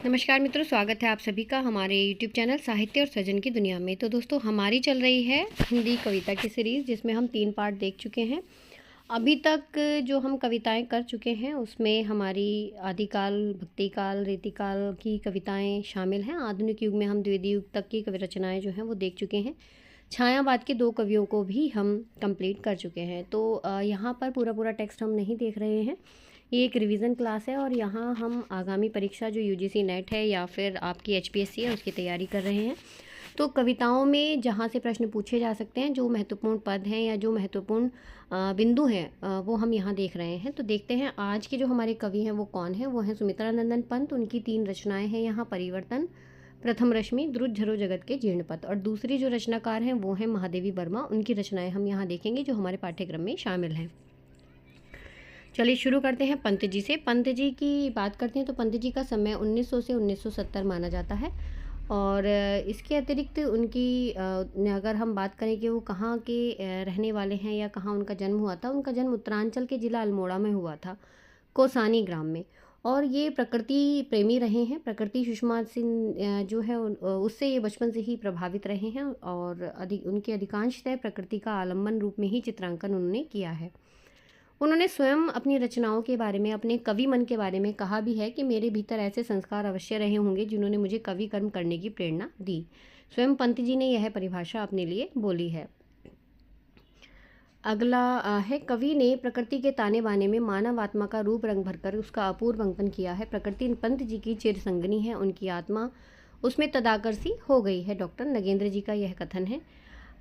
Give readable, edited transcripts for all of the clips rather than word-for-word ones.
नमस्कार मित्रों, स्वागत है आप सभी का हमारे YouTube चैनल साहित्य और सृजन की दुनिया में। तो दोस्तों, हमारी चल रही है हिंदी कविता की सीरीज़, जिसमें हम 3 पार्ट देख चुके हैं। अभी तक जो हम कविताएं कर चुके हैं उसमें हमारी आदिकाल, भक्तिकाल, रीतिकाल की कविताएं शामिल हैं। आधुनिक युग में हम द्वितीय युग तक की कवि रचनाएँ जो हैं वो देख चुके हैं। छायावाद के 2 कवियों को भी हम कंप्लीट कर चुके हैं। तो यहाँ पर पूरा टेक्स्ट हम नहीं देख रहे हैं। ये एक रिवीजन क्लास है और यहाँ हम आगामी परीक्षा जो यूजीसी नेट है या फिर आपकी एचपीएससी है उसकी तैयारी कर रहे हैं। तो कविताओं में जहाँ से प्रश्न पूछे जा सकते हैं, जो महत्वपूर्ण पद हैं या जो महत्वपूर्ण बिंदु हैं, वो हम यहाँ देख रहे हैं। तो देखते हैं आज के जो हमारे कवि हैं वो कौन है। वो हैं सुमित्रा नंदन पंत। उनकी 3 रचनाएं हैं यहाँ, परिवर्तन, प्रथम रश्मि, द्रुत झरो जगत के जीर्णपथ। और दूसरी जो रचनाकार हैं वो हैं महादेवी वर्मा। उनकी रचनाएं हम यहाँ देखेंगे जो हमारे पाठ्यक्रम में शामिल हैं। चलिए शुरू करते हैं पंत जी से। पंत जी की बात करते हैं तो पंत जी का समय 1900 से 1970 माना जाता है। और इसके अतिरिक्त उनकी अगर हम बात करें कि वो कहाँ के रहने वाले हैं या कहाँ उनका जन्म हुआ था, उनका जन्म उत्तरांचल के ज़िला अल्मोड़ा में हुआ था, कोसानी ग्राम में। और ये प्रकृति प्रेमी रहे हैं। प्रकृति सुषमा सिंह जो है उससे ये बचपन से ही प्रभावित रहे हैं और उनके अधिकांशतः प्रकृति का आलम्बन रूप में ही चित्रांकन उन्होंने किया है। उन्होंने स्वयं अपनी रचनाओं के बारे में, अपने कवि मन के बारे में कहा भी है कि मेरे भीतर ऐसे संस्कार अवश्य रहे होंगे जिन्होंने मुझे कवि कर्म करने की प्रेरणा दी। स्वयं पंत जी ने यह परिभाषा अपने लिए बोली है। अगला है, कवि ने प्रकृति के ताने बाने में मानव आत्मा का रूप रंग भरकर उसका अपूर्व अंकन किया है। प्रकृति पंत जी की चिर संगनी है, उनकी आत्मा उसमें तदाकर्षी हो गई है। डॉक्टर नगेंद्र जी का यह कथन है।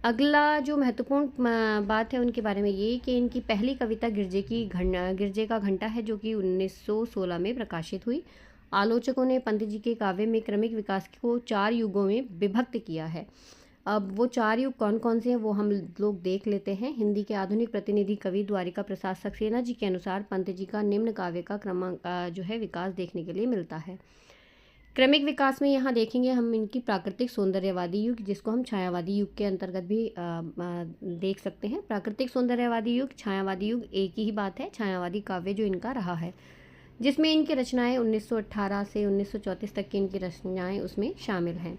अगला जो महत्वपूर्ण बात है उनके बारे में ये कि इनकी पहली कविता गिरजे का घंटा है, जो कि 1916 में प्रकाशित हुई। आलोचकों ने पंत जी के काव्य में क्रमिक विकास को 4 युगों में विभक्त किया है। अब वो 4 युग कौन कौन से हैं वो हम लोग देख लेते हैं। हिंदी के आधुनिक प्रतिनिधि कवि द्वारिका प्रसाद सक्सेना जी के अनुसार पंत जी का निम्न काव्य का क्रमांक जो है विकास देखने के लिए मिलता है। क्रमिक विकास में यहाँ देखेंगे हम इनकी प्राकृतिक सौंदर्यवादी युग, जिसको हम छायावादी युग के अंतर्गत भी देख सकते हैं। प्राकृतिक सौंदर्यवादी युग, छायावादी युग एक ही बात है। छायावादी काव्य जो इनका रहा है, जिसमें इनकी रचनाएं 1918 से 1934 तक की इनकी रचनाएं उसमें शामिल हैं।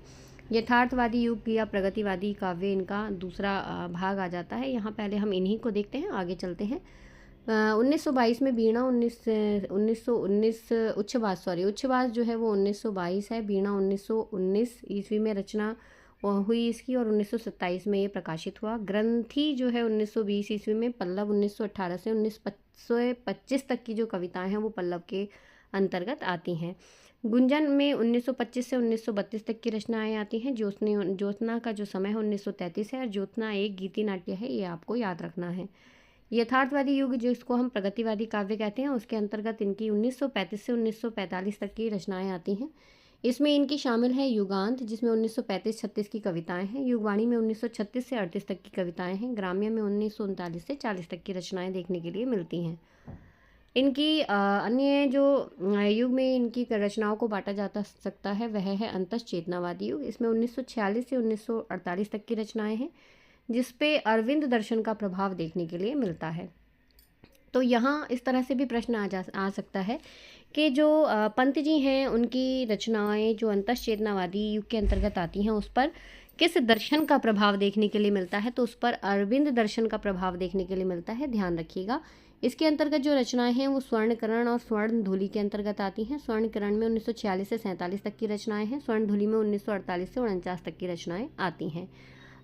यथार्थवादी युग या प्रगतिवादी काव्य इनका दूसरा भाग आ जाता है। यहाँ पहले हम इन्हीं को देखते हैं, आगे चलते हैं। 1922 में वीणा, 1919 उच्छवास जो है वो 1922 है। वीणा 1919 ईस्वी में रचना हुई इसकी और 1927 में ये प्रकाशित हुआ। ग्रंथि जो है 1920 ईस्वी में। पल्लव 1918 से 1925 तक की जो कविताएं हैं वो पल्लव के अंतर्गत आती हैं। गुंजन में 1925 से 1932 तक की रचनाएं आती हैं। ज्योत्सना का जो समय है 1933 है और ज्योत्सना एक गीति नाट्य है, ये आपको याद रखना है। यथार्थवादी युग जिसको हम प्रगतिवादी काव्य कहते हैं, उसके अंतर्गत इनकी 1935 से 1945 तक की रचनाएं आती हैं। इसमें इनकी शामिल है युगांत, जिसमें 1935-36 की कविताएं हैं। युगवाणी में 1936 से 38 तक की कविताएं हैं। ग्राम्य में 1939 से 40 तक की रचनाएं देखने के लिए मिलती हैं। इनकी अन्य जो युग में इनकी रचनाओं को बांटा जाता सकता है वह है अंतश्चेतनावादी युग। इसमें 1946 से 1948 तक की रचनाएं हैं, जिस पे अरविंद दर्शन का प्रभाव देखने के लिए मिलता है। तो यहाँ इस तरह से भी प्रश्न आ सकता है कि जो पंत जी हैं उनकी रचनाएं जो अंतश्चेतनावादी युग के अंतर्गत आती हैं उस पर किस दर्शन का प्रभाव देखने के लिए मिलता है, तो उस पर अरविंद दर्शन का प्रभाव देखने के लिए मिलता है। ध्यान रखिएगा। इसके अंतर्गत जो रचनाएं हैं वो स्वर्णकरण और स्वर्णधूलि के अंतर्गत आती हैं। स्वर्णकरण में 1946 से 47 तक की रचनाएं हैं। स्वर्णधूलि में 1948 से 49 तक की रचनाएं आती हैं।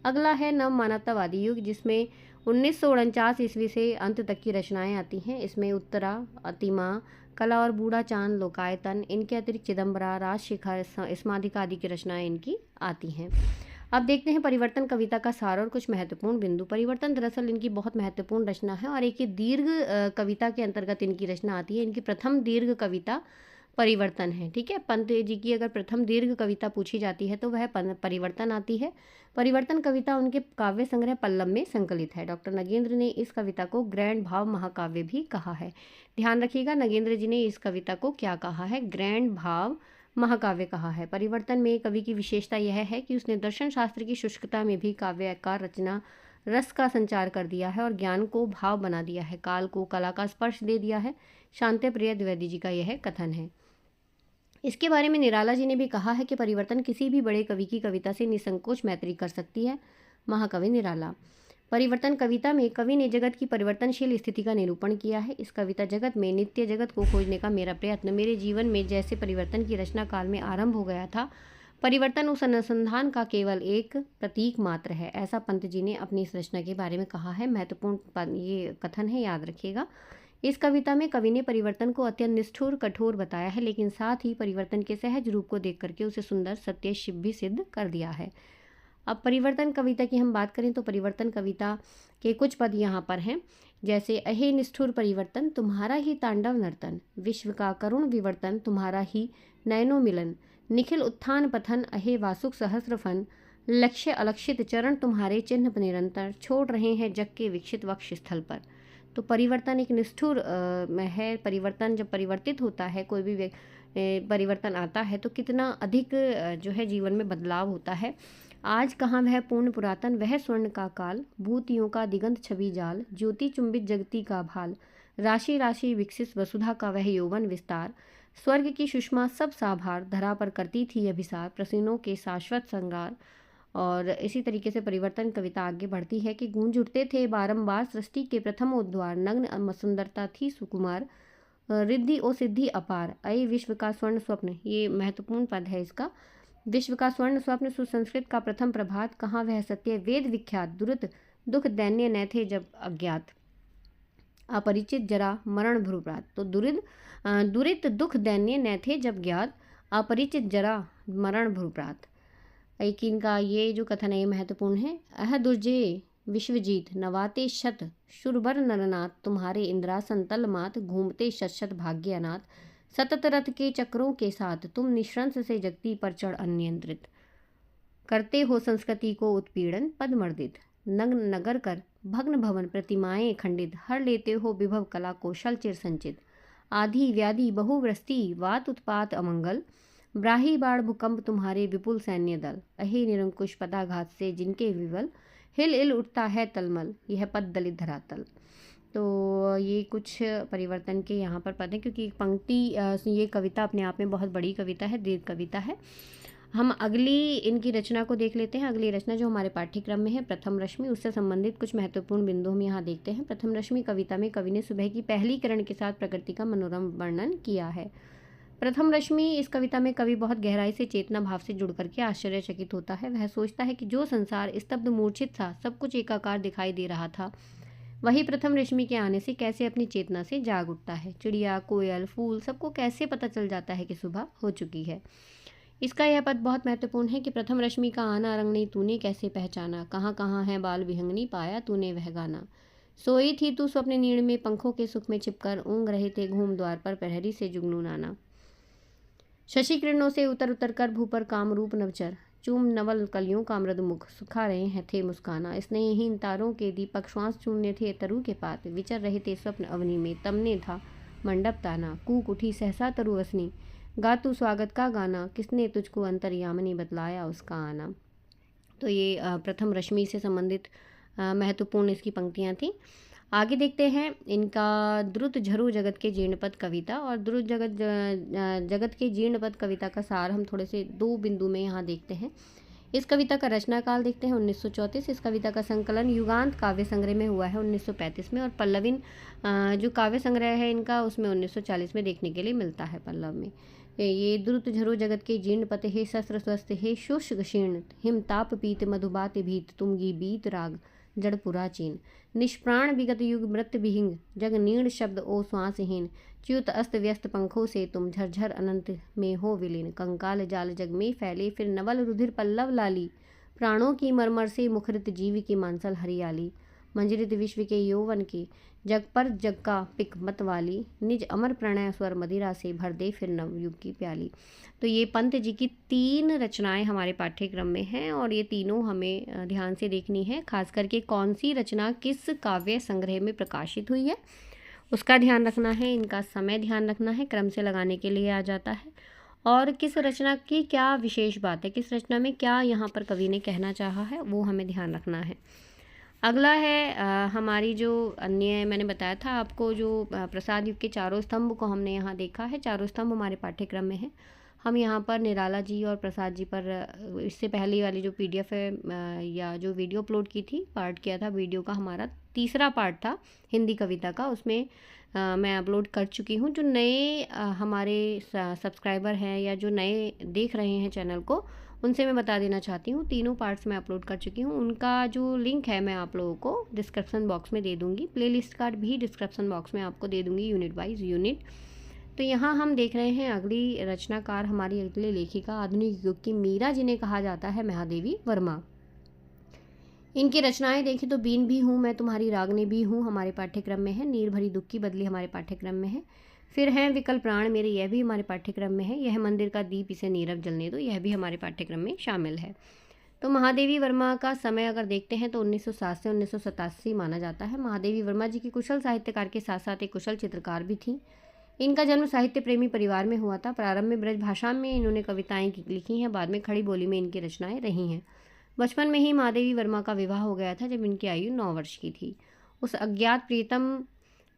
अगला है नव मानवतावादी युग, जिसमें 1949 ईस्वी से अंत तक की रचनाएं आती हैं। इसमें उत्तरा, अतिमा, कला और बूढ़ा चांद, लोकायतन, इनके अतिरिक्त चिदम्बरा, राजशिखर, स्माधिका आदि की रचनाएं इनकी आती हैं। अब देखते हैं परिवर्तन कविता का सार और कुछ महत्वपूर्ण बिंदु। परिवर्तन दरअसल इनकी बहुत महत्वपूर्ण रचना है और एक ही दीर्घ कविता के अंतर्गत इनकी रचना आती है। इनकी प्रथम दीर्घ कविता परिवर्तन है। ठीक है, पंत जी की अगर प्रथम दीर्घ कविता पूछी जाती है तो वह परिवर्तन आती है। परिवर्तन कविता उनके काव्य संग्रह पल्लव में संकलित है। डॉक्टर नगेंद्र ने इस कविता को ग्रैंड भाव महाकाव्य भी कहा है। ध्यान रखिएगा, नगेंद्र जी ने इस कविता को क्या कहा है? ग्रैंड भाव महाकाव्य कहा है। परिवर्तन में कवि की विशेषता यह है कि उसने दर्शन शास्त्र की शुष्कता में भी काव्यकार रचना रस का संचार कर दिया है और ज्ञान को भाव बना दिया है, काल को कला का स्पर्श दे दिया है। शांति प्रिय द्विवेदी जी का यह कथन है। इसके बारे में निराला जी ने भी कहा है कि परिवर्तन किसी भी बड़े कवि की कविता से निसंकोच मैत्री कर सकती है। महाकवि निराला। परिवर्तन कविता में कवि ने जगत की परिवर्तनशील स्थिति का निरूपण किया है। इस कविता जगत में नित्य जगत को खोजने का मेरा प्रयत्न मेरे जीवन में जैसे परिवर्तन की रचना काल में आरंभ हो गया था, परिवर्तन उस अनुसंधान का केवल एक प्रतीक मात्र है, ऐसा पंत जी ने अपनी इस रचना के बारे में कहा है। महत्वपूर्ण ये कथन है, याद रखिएगा। इस कविता में कवि ने परिवर्तन को अत्यंत निष्ठुर कठोर बताया है, लेकिन साथ ही परिवर्तन के सहज रूप को देख करके उसे सुंदर सत्य शिव भी सिद्ध कर दिया है। अब परिवर्तन कविता की हम बात करें तो परिवर्तन कविता के कुछ पद यहाँ पर हैं, जैसे अहे निष्ठुर परिवर्तन तुम्हारा ही तांडव नर्तन, विश्व का करुण विवर्तन तुम्हारा ही नयनो मिलन, निखिल उत्थान पथन अहे वासुक सहस्र फन, लक्ष्य अलक्षित चरण तुम्हारे चिन्ह निरंतर, छोड़ रहे हैं जग के विकसित वक्ष स्थल पर। तो परिवर्तन एक निष्ठुर है। परिवर्तन जब परिवर्तित होता है, कोई भी परिवर्तन आता है तो कितना अधिक जो है जीवन में बदलाव होता है। आज कहाँ वह पूर्ण पुरातन वह स्वर्ण का काल, भूतियों का दिगंत छवि जाल, ज्योति चुंबित जगती का भाल, राशि राशि विकसित वसुधा का वह यौवन विस्तार, स्वर्ग की सुषमा सब साभार, धरा पर करती थी अभिसार, प्रसीनों के शाश्वत संगार। और इसी तरीके से परिवर्तन कविता आगे बढ़ती है कि गूंज उठते थे बारंबार सृष्टि के प्रथम उद्वार, नग्न सुंदरता थी सुकुमार, रिद्धि ओ सिद्धि अपार, अय विश्व का स्वर्ण स्वप्न। ये महत्वपूर्ण पद है इसका। विश्व का स्वर्ण स्वप्न सुसंस्कृत का प्रथम प्रभात, कहाँ वह सत्य वेद विख्यात, दुरित दुख दैन्य न थे जब अज्ञात, अपरिचित जरा मरण भ्रुप्रात। तो दुरित दुख दैन्य न थे जब ज्ञात, अपरिचित जरा मरण भ्रुप्रात। लेकिन का ये जो कथन है ये महत्वपूर्ण है। अह दुर्जय विश्वजीत नवाते शत, शुरबर नरनाथ तुम्हारे इंद्रासन तल मात, घूमते शत शत भाग्य अनाथ, सतत रथ के चक्रों के साथ तुम निश्रंस से जगती पर चढ़ अनियंत्रित, करते हो संस्कृति को उत्पीड़न पद मर्दित, नग्न नगर कर भग्न भवन प्रतिमाएं खंडित, हर लेते हो विभव कला कौशल चिर संचित, आधि व्याधि बहुव्रस्ति वात उत्पात अमंगल, ब्राही बाढ़ भूकंप तुम्हारे विपुल सैन्य दल, अहे निरंकुश पदाघात से जिनके विवल, हिल इल उठता है तलमल, यह पद दलित धरातल। तो ये कुछ परिवर्तन के यहाँ पर पद हैं, क्योंकि पंक्ति ये कविता अपने आप में बहुत बड़ी कविता है, दीर्घ कविता है। हम अगली इनकी रचना को देख लेते हैं। अगली रचना जो हमारे पाठ्यक्रम में है प्रथम रश्मि, उससे संबंधित कुछ महत्वपूर्ण बिंदु हम यहाँ देखते हैं। प्रथम रश्मि कविता में कवि ने सुबह की पहली किरण के साथ प्रकृति का मनोरम वर्णन किया है। प्रथम रश्मि इस कविता में कवि बहुत गहराई से चेतना भाव से जुड़ करके आश्चर्यचकित होता है। वह सोचता है कि जो संसार स्तब्ध मूर्छित था, सब कुछ एकाकार दिखाई दे रहा था, वही प्रथम रश्मि के आने से कैसे अपनी चेतना से जाग उठता है। चिड़िया, कोयल, फूल सबको कैसे पता चल जाता है कि सुबह हो चुकी है। इसका यह पद बहुत महत्वपूर्ण है कि प्रथम रश्मि का आना रंग नहीं तूने कैसे पहचाना, कहाँ कहाँ है बाल विहंगनी पाया तूने वह गाना, सोई थी तू स्वप्न नीड़ में पंखों के सुख में छिपकर, ऊँग रहे थे घूम द्वार पर प्रहरी से जुगनू नाना, शशि किरणों से उतर उतर कर भू पर कामरूप नवचर, चूम नवल कलियों का मृद मुख, सुखा रहे हैं थे मुस्काना, स्नेहहीन तारों के दीपक श्वास चूमने थे तरु के पात, विचर रहे थे स्वप्न अवनी में तमने था मंडप ताना, कूक उठी सहसा तरु वसनी, गा तू स्वागत का गाना, किसने तुझको अंतर्यामिनी बतलाया उसका आना। तो ये प्रथम रश्मि से संबंधित महत्वपूर्ण इसकी पंक्तियाँ थीं। आगे देखते हैं इनका द्रुत झरु जगत के जीर्णपद कविता। और द्रुत जगत के जीर्णपद कविता का सार हम थोड़े से दो बिंदु में यहाँ देखते हैं। इस कविता का रचना काल देखते हैं 1934। इस कविता का संकलन युगांत काव्य संग्रह में हुआ है 1935 में, और पल्लविन जो काव्य संग्रह है इनका उसमें 1940 में देखने के लिए मिलता है पल्लव में। ये द्रुत झरो जगत के जीर्ण पते हे शस्त्र स्वस्थ हे शुष्क क्षीर्ण, हिम ताप पीत मधुबात भीत तुमगी बीत राग जड़ पुराचीन, निष्प्राण विगत युग मृत विहिंग जग नीण शब्द ओ श्वासहीन, च्युत अस्त व्यस्त पंखों से तुम झरझर अनंत में हो विलीन, कंकाल जाल जग में फैले फिर नवल रुधिर पल्लव लाली, प्राणों की मरमर से मुखरित जीव की मांसल हरियाली, मंजरित विश्व के यौवन की जग पर जग का पिक मत वाली, निज अमर प्रणय स्वर मदिरा से भर दे फिर नवयुग की प्याली। तो ये पंत जी की 3 रचनाएं हमारे पाठ्यक्रम में हैं, और ये तीनों हमें ध्यान से देखनी है। खास करके कौन सी रचना किस काव्य संग्रह में प्रकाशित हुई है उसका ध्यान रखना है, इनका समय ध्यान रखना है, क्रम से लगाने के लिए आ जाता है, और किस रचना की क्या विशेष बात है, किस रचना में क्या यहाँ पर कवि ने कहना चाहा है वो हमें ध्यान रखना है। अगला है हमारी जो अन्य मैंने बताया था आपको, जो प्रसाद युग के चारों स्तंभ को हमने यहाँ देखा है। चारों स्तंभ हमारे पाठ्यक्रम में है। हम यहाँ पर निराला जी और प्रसाद जी पर इससे पहले वाली जो PDF है या जो वीडियो अपलोड की थी, पार्ट किया था, वीडियो का हमारा तीसरा पार्ट था हिंदी कविता का, उसमें मैं अपलोड कर चुकी हूँ। जो नए हमारे सब्सक्राइबर हैं या जो नए देख रहे हैं चैनल को, उनसे मैं बता देना चाहती हूँ, तीनों पार्ट्स मैं अपलोड कर चुकी हूँ। उनका जो लिंक है मैं आप लोगों को डिस्क्रिप्शन बॉक्स में दे दूँगी, प्लेलिस्ट का भी डिस्क्रिप्शन बॉक्स में आपको दे दूँगी यूनिट वाइज यूनिट। तो यहाँ हम देख रहे हैं अगली रचनाकार, हमारी अगली लेखिका आधुनिक युग की मीरा जिन्हें कहा जाता है महादेवी वर्मा। इनकी रचनाएं देखें तो बीन भी हूँ मैं तुम्हारी रागनी भी हूँ हमारे पाठ्यक्रम में है, नीर भरी दुख की बदली हमारे पाठ्यक्रम में है, फिर है विकल प्राण मेरे, यह भी हमारे पाठ्यक्रम में है, यह मंदिर का दीप इसे नीरव जलने दो, यह भी हमारे पाठ्यक्रम में शामिल है। तो महादेवी वर्मा का समय अगर देखते हैं तो 1907 से 1987 माना जाता है। महादेवी वर्मा जी की कुशल साहित्यकार के साथ साथ एक कुशल चित्रकार भी थी। इनका जन्म साहित्य प्रेमी परिवार में हुआ था। प्रारंभ में ब्रज भाषा में इन्होंने कविताएं लिखी हैं, बाद में खड़ी बोली में इनकी रचनाएं रही हैं। बचपन में ही महादेवी वर्मा का विवाह हो गया था जब इनकी आयु 9 वर्ष की थी। उस अज्ञात प्रीतम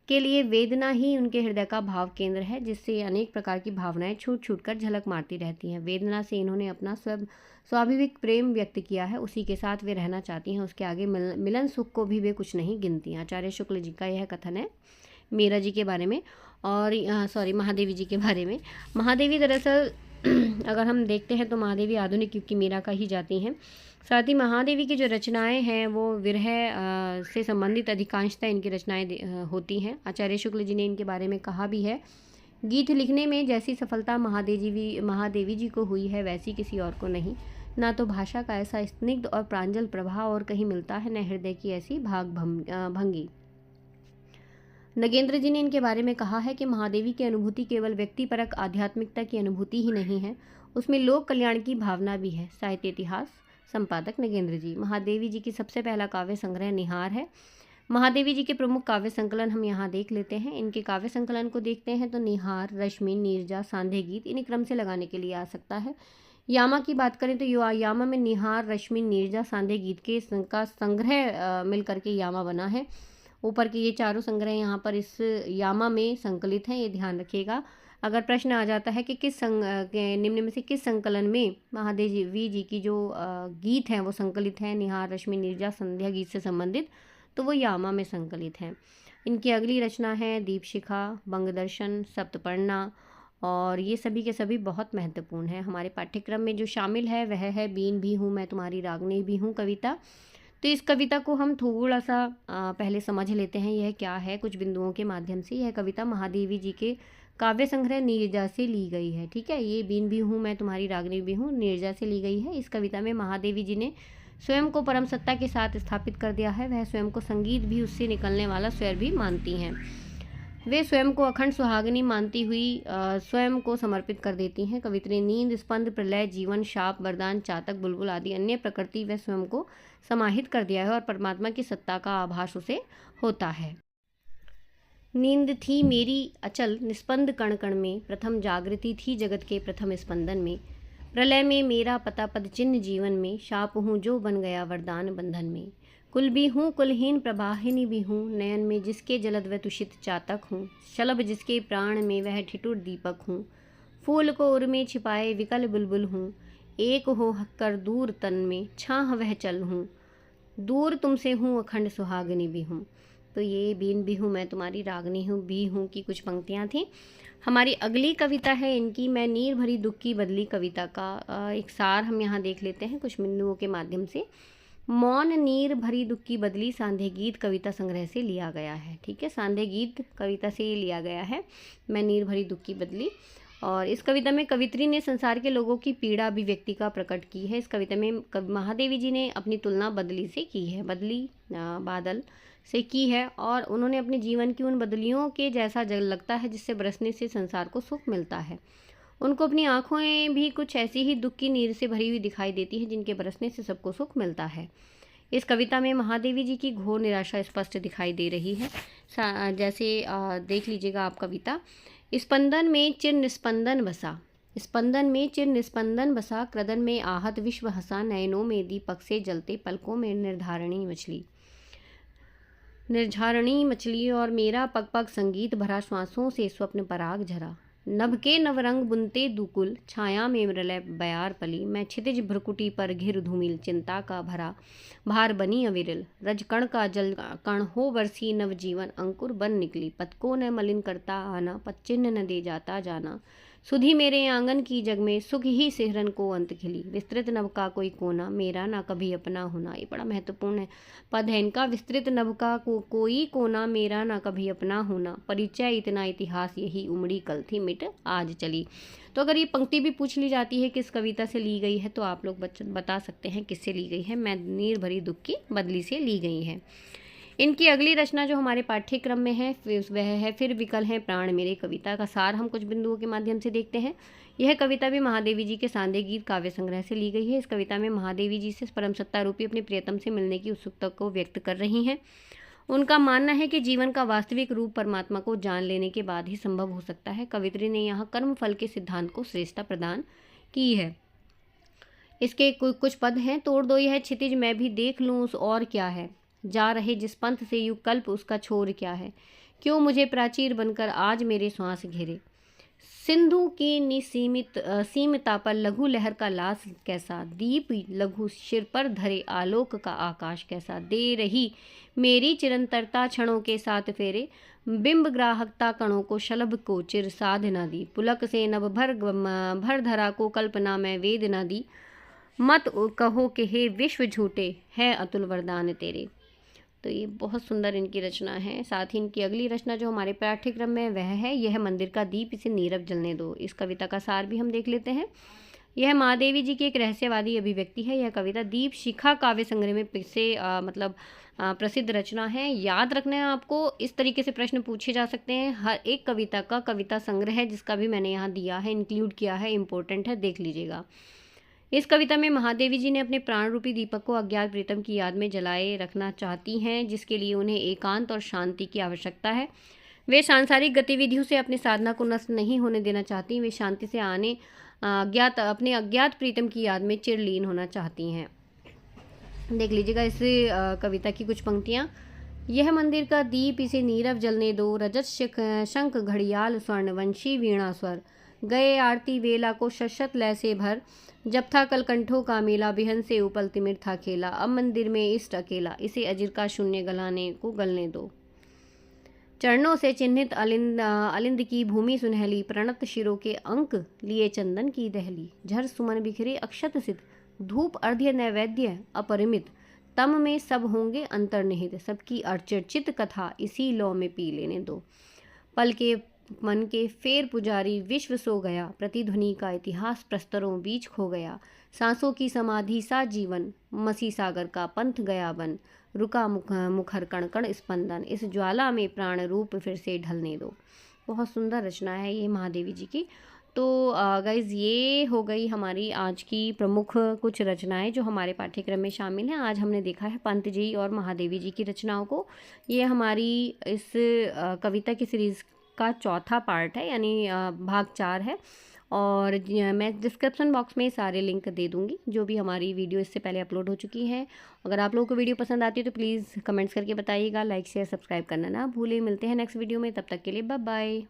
के लिए वेदना ही उनके हृदय का भाव केंद्र है, जिससे अनेक प्रकार की भावनाएं छूट छूट कर झलक मारती रहती हैं। वेदना से इन्होंने अपना स्वाभाविक प्रेम व्यक्त किया है, उसी के साथ वे रहना चाहती हैं, उसके आगे मिलन सुख को भी वे कुछ नहीं गिनती। आचार्य शुक्ल जी का यह कथन है मीरा जी के बारे में, और महादेवी जी के बारे में। महादेवी दरअसल अगर हम देखते हैं तो महादेवी आधुनिक युग की मीरा का ही जाती हैं। साथ ही महादेवी की जो रचनाएं हैं वो विरह से संबंधित अधिकांशतः इनकी रचनाएं होती हैं। आचार्य शुक्ल जी ने इनके बारे में कहा भी है, गीत लिखने में जैसी सफलता महादेवी जी को हुई है वैसी किसी और को नहीं। ना तो भाषा का ऐसा स्निग्ध और प्रांजल प्रभाव और कहीं मिलता है, न हृदय की ऐसी भंगी। नगेंद्र जी ने इनके बारे में कहा है कि महादेवी की अनुभूति केवल व्यक्तिपरक आध्यात्मिकता की अनुभूति ही नहीं है, उसमें लोक कल्याण की भावना भी है। साहित्य इतिहास संपादक नगेंद्र जी। महादेवी जी की सबसे पहला काव्य संग्रह निहार है। महादेवी जी के प्रमुख काव्य संकलन हम यहाँ देख लेते हैं। इनके काव्य संकलन को देखते हैं तो निहार, रश्मि, नीरजा, सांध्य गीत इन्हीं क्रम से लगाने के लिए आ सकता है। यामा की बात करें तो यामा में निहार, रश्मि, नीरजा, सांध्य गीत के संग्रह मिल करके यामा बना है। ऊपर के ये चारों संग्रह यहाँ पर इस यामा में संकलित हैं, ये ध्यान रखिएगा। अगर प्रश्न आ जाता है कि निम्न में से किस संकलन में महादेवी जी की जो गीत हैं वो संकलित हैं, निहार, रश्मि, नीरजा, संध्या गीत से संबंधित, तो वो यामा में संकलित हैं। इनकी अगली रचना है दीपशिखा, बंगदर्शन, सप्तपर्णा, और ये सभी के सभी बहुत महत्वपूर्ण है। हमारे पाठ्यक्रम में जो शामिल है वह है बीन भी हूँ मैं तुम्हारी रागनी भी हूँ कविता। तो इस कविता को हम थोड़ा सा पहले समझ लेते हैं, यह क्या है कुछ बिंदुओं के माध्यम से। यह कविता महादेवी जी के काव्य संग्रह नीरजा से ली गई है। ठीक है, ये बीन भी हूँ मैं तुम्हारी रागनी भी हूँ नीरजा से ली गई है। इस कविता में महादेवी जी ने स्वयं को परम सत्ता के साथ स्थापित कर दिया है। वह स्वयं को संगीत भी उससे निकलने वाला स्वर भी मानती हैं। वे स्वयं को अखंड सुहागिनी मानती हुई स्वयं को समर्पित कर देती हैं। कवित्री नींद, स्पंद, प्रलय, जीवन, शाप, वरदान, चातक, बुलबुल आदि अन्य प्रकृति व स्वयं को समाहित कर दिया है और परमात्मा की सत्ता का आभास उसे होता है। नींद थी मेरी अचल निस्पंद कण कण में, प्रथम जागृति थी जगत के प्रथम स्पंदन में, प्रलय में मेरा पता पद चिन्ह जीवन में, शाप हूँ जो बन गया वरदान बंधन में, कुल भी हूँ कुलहीन प्रवाहिनी भी हूँ, नयन में जिसके जलद व तुषित चातक हूँ, शलभ जिसके प्राण में वह ठिठुर दीपक हूँ, फूल को उर में छिपाए विकल बुलबुल हूँ, एक हो कर दूर तन में छाह वह चल हूँ, दूर तुमसे हूँ अखंड सुहागिनी भी हूँ। तो ये बीन भी हूँ मैं तुम्हारी रागनी हूँ भी हूँ की कुछ पंक्तियाँ थीं। हमारी अगली कविता है इनकी मैं नीर भरी दुख की बदली कविता का एक सार हम यहाँ देख लेते हैं कुछ बिंदुओं के माध्यम से। मौन नीर भरी दुख की बदली सांध्य गीत कविता संग्रह से लिया गया है। ठीक है, सांध्य गीत कविता से ही लिया गया है मैं नीर भरी दुख की बदली। और इस कविता में कवित्री ने संसार के लोगों की पीड़ा अभिव्यक्ति का प्रकट की है। इस कविता में महादेवी जी ने अपनी तुलना बदली से की है, बदली बादल से की है, और उन्होंने अपने जीवन की उन बदलियों के जैसा जल लगता है जिससे बरसने से संसार को सुख मिलता है। उनको अपनी आँखें भी कुछ ऐसी ही दुख की नीर से भरी हुई दिखाई देती हैं जिनके बरसने से सबको सुख मिलता है। इस कविता में महादेवी जी की घोर निराशा स्पष्ट दिखाई दे रही है। जैसे देख लीजिएगा आप कविता। स्पंदन में चिर निस्पंदन बसा, स्पंदन में चिर निस्पंदन बसा, क्रदन में आहत विश्व हंसा, नयनों में दीपक से जलते पलकों में निर्धारणी मछली और मेरा पग पग संगीत भरा, श्वासों से स्वप्न पराग झरा, नभ के नवरंग बुनते दुकुल, छाया में मृलय बयार पली। मैं क्षितिज भ्रकुटी पर घिर धूमिल, चिंता का भरा भार बनी अविरल। रज कण का जल कण हो बरसी, नव जीवन अंकुर बन निकली। पद को न मलिन करता आना, पद चिन्ह न दे जाता जाना। सुधी मेरे आंगन की जग में, सुख ही सिहरन को अंत खिली। विस्तृत नभ का कोई कोना, मेरा ना कभी अपना होना। ये बड़ा महत्वपूर्ण है पद है इनका। विस्तृत नभ का कोई कोना, मेरा ना कभी अपना होना। परिचय इतना इतिहास, यही उमड़ी कल थी मिट आज चली। तो अगर ये पंक्ति भी पूछ ली जाती है किस कविता से ली गई है, तो आप लोग बता सकते हैं किससे ली गई है। मैं नीर भरी दुख की बदली से ली गई है। इनकी अगली रचना जो हमारे पाठ्यक्रम में है वह है फिर विकल है प्राण मेरे। कविता का सार हम कुछ बिंदुओं के माध्यम से देखते हैं। यह कविता भी महादेवी जी के सांदे गीत काव्य संग्रह से ली गई है। इस कविता में महादेवी जी से परम सत्ता रूपी अपने प्रियतम से मिलने की उत्सुकता को व्यक्त कर रही हैं। उनका मानना है कि जीवन का वास्तविक रूप परमात्मा को जान लेने के बाद ही संभव हो सकता है। कवित्री ने यहाँ कर्म फल के सिद्धांत को श्रेष्ठता प्रदान की है। इसके कुछ पद हैं। तोड़ दो यह क्षितिज, मैं भी देख लूँ उस और क्या है। जा रहे जिस पंथ से युग कल्प, उसका छोर क्या है। क्यों मुझे प्राचीर बनकर आज मेरे श्वास घेरे। सिंधु की निसीमित सीमिता पर लघु लहर का लाश कैसा। दीप लघु सिर पर धरे आलोक का आकाश कैसा। दे रही मेरी चिरंतरता क्षणों के साथ फेरे, बिंब ग्राहकता कणों को शलभ को चिर साधना दी। पुलक से नभ भर धरा को कल्पना में वेदना दी। मत कहो कि हे विश्व झूठे, है अतुल वरदान तेरे। तो ये बहुत सुंदर इनकी रचना है। साथ ही इनकी अगली रचना जो हमारे पाठ्यक्रम में वह है यह मंदिर का दीप, इसे नीरव जलने दो। इस कविता का सार भी हम देख लेते हैं। यह महादेवी जी की एक रहस्यवादी अभिव्यक्ति है। यह कविता दीप शिखा काव्य संग्रह में से प्रसिद्ध रचना है। याद रखना है आपको, इस तरीके से प्रश्न पूछे जा सकते हैं। हर एक कविता का कविता संग्रह है जिसका भी मैंने यहाँ दिया है, इंक्लूड किया है, इम्पोर्टेंट है, देख लीजिएगा। इस कविता में महादेवी जी ने अपने प्राण रूपी दीपक को अज्ञात प्रीतम की याद में जलाए रखना चाहती हैं, जिसके लिए उन्हें एकांत और शांति की आवश्यकता है। वे सांसारिक गतिविधियों से अपनी साधना को नष्ट नहीं होने देना चाहती। वे शांति से अपने अज्ञात प्रीतम की याद में चिरलीन होना चाहती हैं। देख लीजिएगा इस कविता की कुछ पंक्तियाँ। यह मंदिर का दीप, इसे नीरव जलने दो। रजत शंख घड़ियाल स्वर्ण, वंशी वीणा स्वर। गए आरती वेला को शशत लय से भर। जब था कलकंठों का मेला, बिहन से उपल तिमिर था खेला। अब मंदिर में इष्ट अकेला, इसे अजिर का शून्य गलाने को गलने दो। चरणों से चिन्हित अलिंद की भूमि सुनहली। प्रणत शिरों के अंक लिए चंदन की दहली। झर सुमन बिखरे अक्षत सिद्ध, धूप अर्ध्य नैवेद्य अपरिमित। तम में सब होंगे अंतर्निहित, सबकी अर्चित कथा इसी लौ में पी लेने दो। पल के मन के फेर पुजारी विश्व सो गया। प्रतिध्वनि का इतिहास प्रस्तरों बीच खो गया। सांसों की समाधि सा जीवन, मसी सागर का पंथ गया बन। रुका मुखर कण कण स्पंदन, इस ज्वाला में प्राण रूप फिर से ढलने दो। बहुत सुंदर रचना है ये महादेवी जी की। तो गाइज़ ये हो गई हमारी आज की प्रमुख कुछ रचनाएं जो हमारे पाठ्यक्रम में शामिल हैं। आज हमने देखा है पंत जी और महादेवी जी की रचनाओं को। ये हमारी इस कविता की सीरीज़ का चौथा पार्ट है, यानी भाग 4 है। और मैं डिस्क्रिप्शन बॉक्स में सारे लिंक दे दूँगी जो भी हमारी वीडियो इससे पहले अपलोड हो चुकी है। अगर आप लोगों को वीडियो पसंद आती है तो प्लीज़ कमेंट्स करके बताइएगा। लाइक शेयर सब्सक्राइब करना ना भूलें। मिलते हैं नेक्स्ट वीडियो में, तब तक के लिए बाय बाय।